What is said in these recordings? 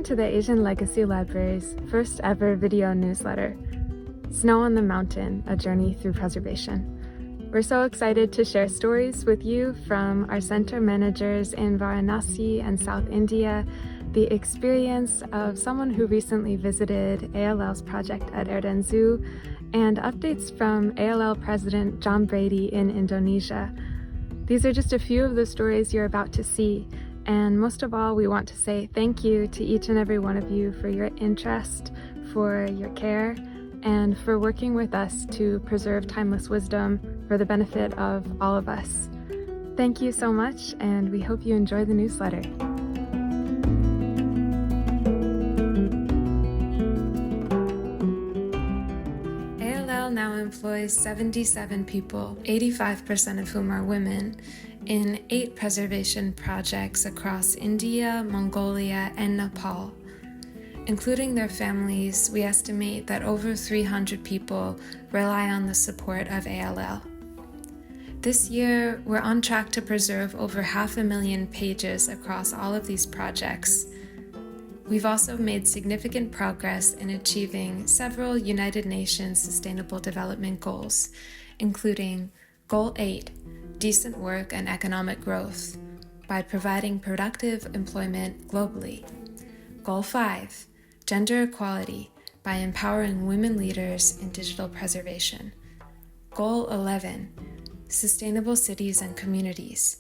Welcome to the Asian Legacy Library's first ever video newsletter, Snow on the Mountain, A Journey Through Preservation. We're so excited to share stories with you from our center managers in Varanasi and South India, the experience of someone who recently visited ALL's project at Erden Zoo, and updates from ALL President John Brady in Indonesia. These are just a few of the stories you're about to see. And most of all, we want to say thank you to each and every one of you for your interest, for your care, and for working with us to preserve timeless wisdom for the benefit of all of us. Thank you so much, and we hope you enjoy the newsletter. ALL now employs 77 people, 85% of whom are women, in 8 preservation projects across India, Mongolia, and Nepal. Including their families, we estimate that over 300 people rely on the support of ALL. This year, we're on track to preserve over 500,000 pages across all of these projects. We've also made significant progress in achieving several United Nations Sustainable Development Goals, including Goal 8, decent work and economic growth, by providing productive employment globally. Goal 5, gender equality, by empowering women leaders in digital preservation. Goal 11, sustainable cities and communities,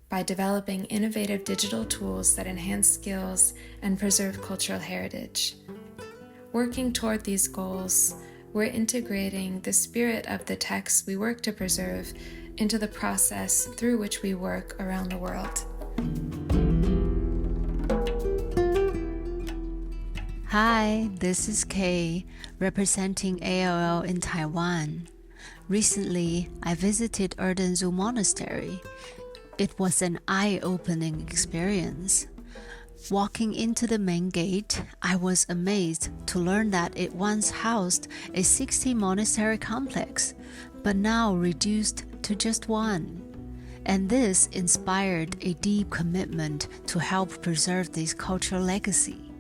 by developing innovative digital tools that enhance skills and preserve cultural heritage. Working toward these goals, we're integrating the spirit of the texts we work to preserve into the process through which we work around the world. Hi, this is Kay, representing ALL in Taiwan. Recently, I visited Erden Zoo Monastery. It was an eye-opening experience. Walking into the main gate, I was amazed to learn that it once housed a 60-monastery complex, but now reduced to just 1. And this inspired a deep commitment to help preserve this cultural legacy.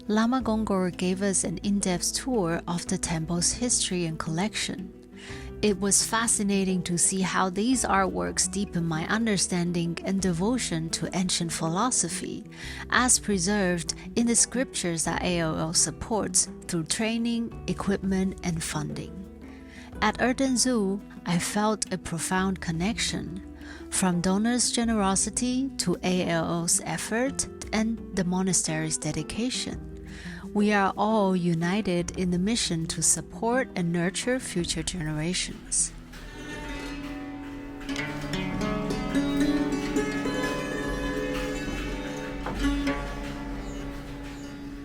Lama Gongor gave us an in-depth tour of the temple's history and collection. It was fascinating to see how these artworks deepen my understanding and devotion to ancient philosophy, as preserved in the scriptures that ALL supports through training, equipment, and funding. At Erden Zoo, I felt a profound connection, from donors' generosity to ALL's effort and the monastery's dedication. We are all united in the mission to support and nurture future generations.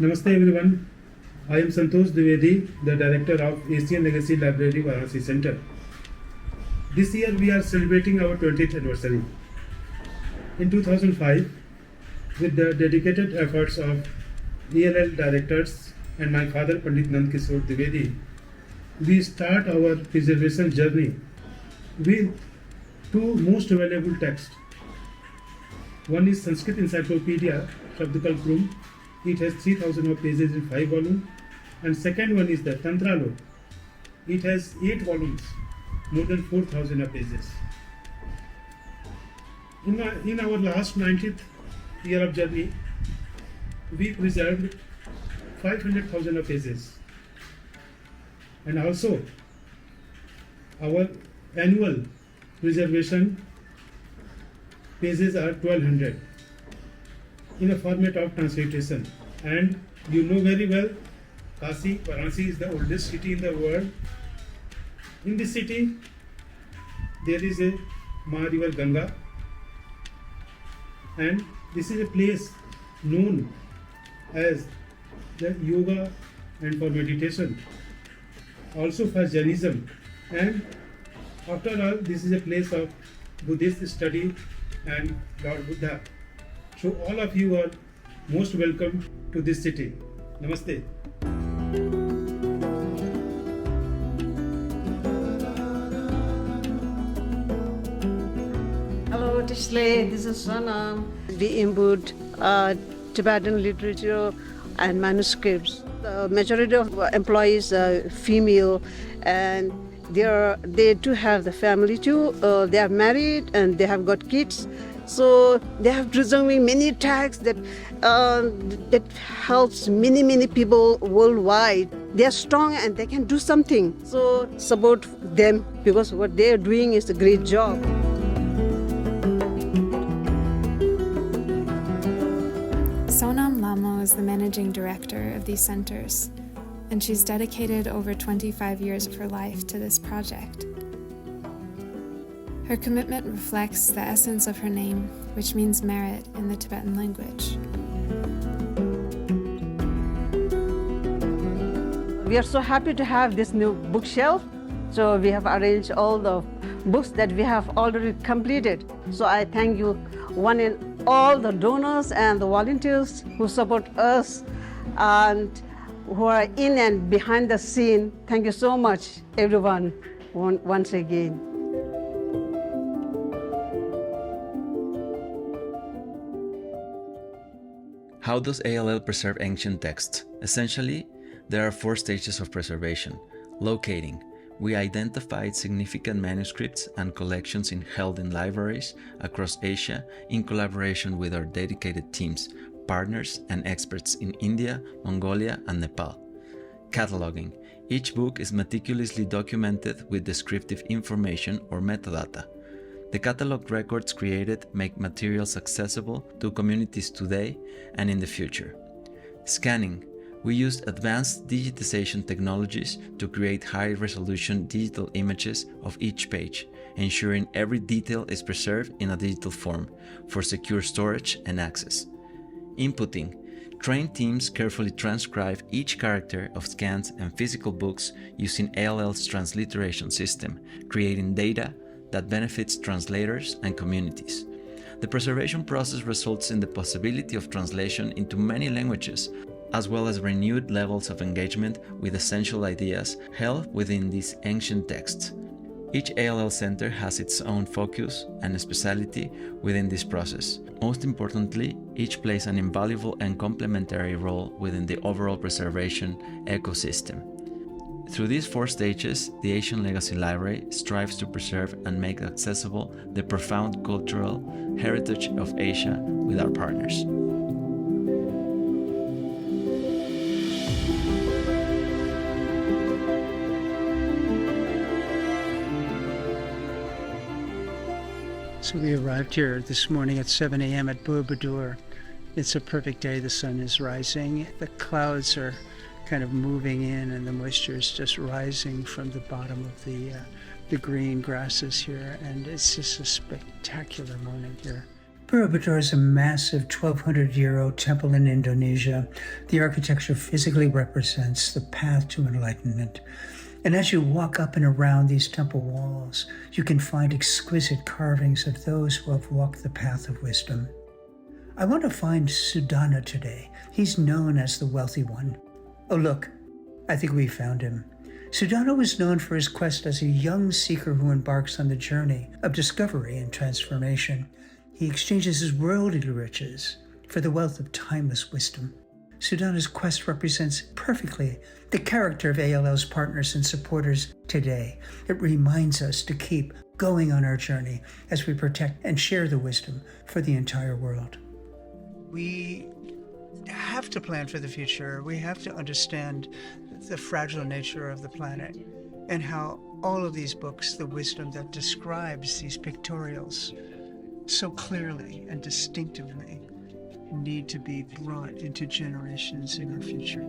Namaste everyone. I am Santosh Dwivedi, the Director of Asian Legacy Library Varanasi Center. This year we are celebrating our 20th anniversary. In 2005, with the dedicated efforts of ELL directors and my father Pandit Nand Kishore Dwivedi, we start our preservation journey with 2 most valuable texts. One is Sanskrit Encyclopedia, Shabdakal Krum. It has 3,000 pages in 5 volumes. And second one is the Tantra Lok. It has 8 volumes, more than 4,000 pages. In our last 90th year of journey, we preserved 500,000 pages. And also, our annual preservation pages are 1,200 in a format of transliteration. And you know very well, Varanasi is the oldest city in the world. In this city, there is a River Ganga, and this is a place known as the yoga and for meditation, also for Jainism, and after all, this is a place of Buddhist study and Lord Buddha. So all of you are most welcome to this city. Namaste. Hello, Tishle, this is Sana. We imbued Tibetan literature and manuscripts. The majority of employees are female, and they too have the family too. They are married and they have got kids. So they have preserving many texts that helps many people worldwide. They are strong and they can do something. So support them because what they are doing is a great job. Sonam Lamo is the managing director of these centers, and she's dedicated over 25 years of her life to this project. Her commitment reflects the essence of her name, which means merit in the Tibetan language. We are so happy to have this new bookshelf. So we have arranged all the books that we have already completed. So I thank you, one and all the donors and the volunteers who support us and who are in and behind the scene. Thank you so much, everyone, once again. How does ALL preserve ancient texts? Essentially, there are 4 stages of preservation. Locating. We identified significant manuscripts and collections held in libraries across Asia in collaboration with our dedicated teams, partners, and experts in India, Mongolia, and Nepal. Cataloging. Each book is meticulously documented with descriptive information or metadata. The catalog records created make materials accessible to communities today and in the future. Scanning. We used advanced digitization technologies to create high-resolution digital images of each page, ensuring every detail is preserved in a digital form for secure storage and access. Inputting. Trained teams carefully transcribe each character of scans and physical books using ALL's transliteration system, creating data that benefits translators and communities. The preservation process results in the possibility of translation into many languages, as well as renewed levels of engagement with essential ideas held within these ancient texts. Each ALL center has its own focus and specialty within this process. Most importantly, each plays an invaluable and complementary role within the overall preservation ecosystem. Through these 4 stages, the Asian Legacy Library strives to preserve and make accessible the profound cultural heritage of Asia with our partners. So we arrived here this morning at 7 a.m. at Borobudur. It's a perfect day. The sun is rising. The clouds are kind of moving in and the moisture is just rising from the bottom of the green grasses here, and it's just a spectacular morning here. Borobudur is a massive 1,200-year-old temple in Indonesia. The architecture physically represents the path to enlightenment. And as you walk up and around these temple walls, you can find exquisite carvings of those who have walked the path of wisdom. I want to find Sudana today. He's known as the wealthy one. Oh look, I think we found him. Sudana was known for his quest as a young seeker who embarks on the journey of discovery and transformation. He exchanges his worldly riches for the wealth of timeless wisdom. Sudana's quest represents perfectly the character of ALL's partners and supporters today. It reminds us to keep going on our journey as we protect and share the wisdom for the entire world. We have to plan for the future. We have to understand the fragile nature of the planet and how all of these books, the wisdom that describes these pictorials so clearly and distinctively, need to be brought into generations in our future.